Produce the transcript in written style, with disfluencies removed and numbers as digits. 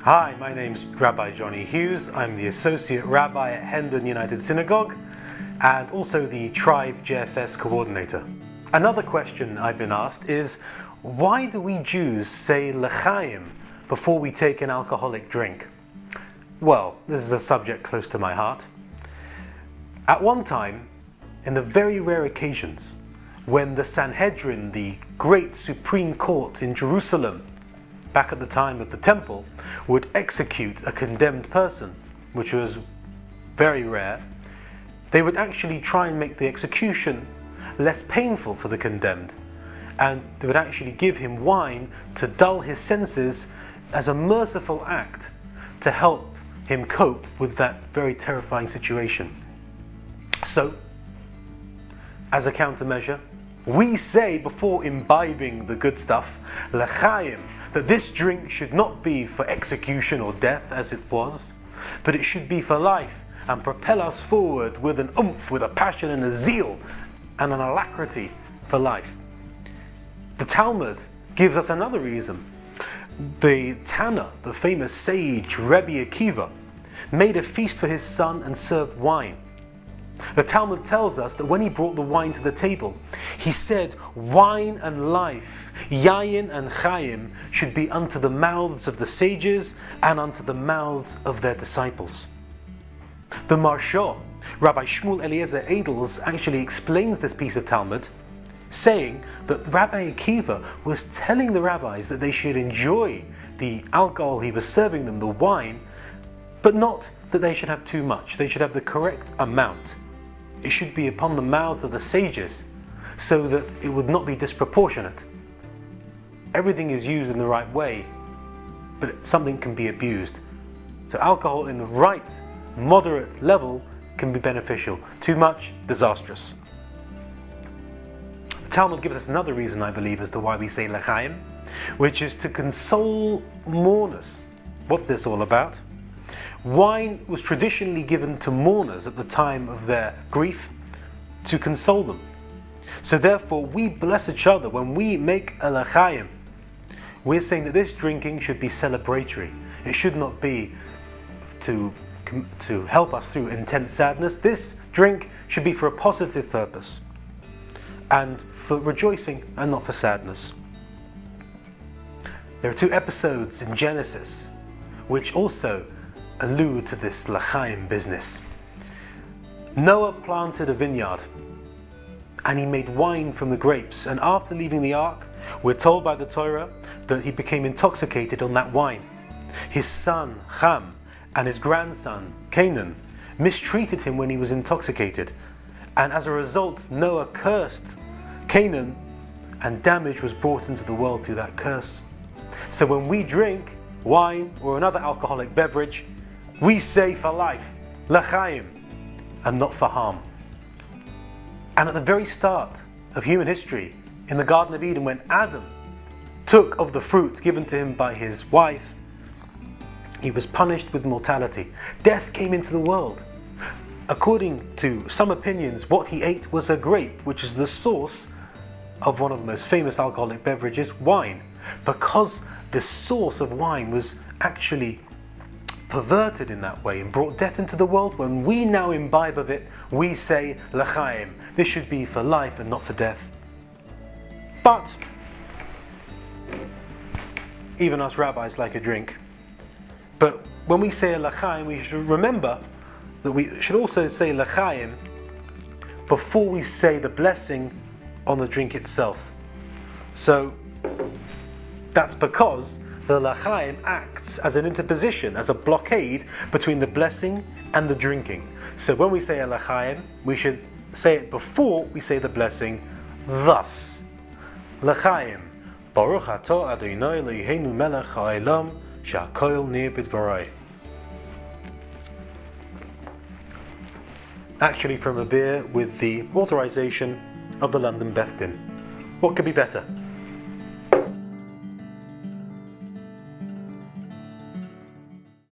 Hi, my name's Rabbi Jonny Hughes. I'm the Associate Rabbi at Hendon United Synagogue and also the Tribe JFS Coordinator. Another question I've been asked is, why do we Jews say l'chaim before we take an alcoholic drink? Well, this is a subject close to my heart. At one time, in the very rare occasions when the Sanhedrin, the great Supreme Court in Jerusalem, back at the time of the temple, would execute a condemned person, which was very rare, they would actually try and make the execution less painful for the condemned, and they would actually give him wine to dull his senses as a merciful act to help him cope with that very terrifying situation. So, as a countermeasure, we say before imbibing the good stuff, l'chaim, that this drink should not be for execution or death as it was, but it should be for life and propel us forward with an oomph, with a passion and a zeal and an alacrity for life. The Talmud gives us another reason. The Tanna, the famous sage Rabbi Akiva, made a feast for his son and served wine. The Talmud tells us that when he brought the wine to the table, he said, wine and life, yayin and chayim, should be unto the mouths of the sages and unto the mouths of their disciples. The Marsha, Rabbi Shmuel Eliezer Edels, actually explains this piece of Talmud, saying that Rabbi Akiva was telling the rabbis that they should enjoy the alcohol he was serving them, the wine, but not that they should have too much. They should have the correct amount. It should be upon the mouths of the sages so that it would not be disproportionate. Everything is used in the right way, but something can be abused. So alcohol in the right, moderate level can be beneficial. Too much, disastrous. The Talmud gives us another reason, I believe, as to why we say l'chaim, which is to console mourners. What's this all about? Wine was traditionally given to mourners at the time of their grief to console them. So therefore we bless each other when we make a l'chaim. We're saying that this drinking should be celebratory. It should not be to help us through intense sadness. This drink should be for a positive purpose and for rejoicing and not for sadness. There are two episodes in Genesis which also allude to this l'chaim business. Noah planted a vineyard and he made wine from the grapes, and after leaving the ark, we're told by the Torah that he became intoxicated on that wine. His son Ham and his grandson Canaan mistreated him when he was intoxicated, and as a result Noah cursed Canaan and damage was brought into the world through that curse. So when we drink wine or another alcoholic beverage, we say for life, l'chaim, and not for harm. And at the very start of human history, in the Garden of Eden, when Adam took of the fruit given to him by his wife, he was punished with mortality. Death came into the world. According to some opinions, what he ate was a grape, which is the source of one of the most famous alcoholic beverages, wine. Because the source of wine was actually perverted in that way and brought death into the world, when we now imbibe of it, we say l'chaim. This should be for life and not for death. But even us rabbis like a drink. But when we say a l'chaim, we should remember that we should also say l'chaim before we say the blessing on the drink itself. So that's because the l'chaim acts as an interposition, as a blockade between the blessing and the drinking. So when we say a l'chaim, we should say it before we say the blessing. Thus, l'chaim, Baruch atah Adonai Eloheinu melech ha'olam she'hakol neh b'dvaroi. Actually from a beer with the authorization of the London Beth Din. What could be better?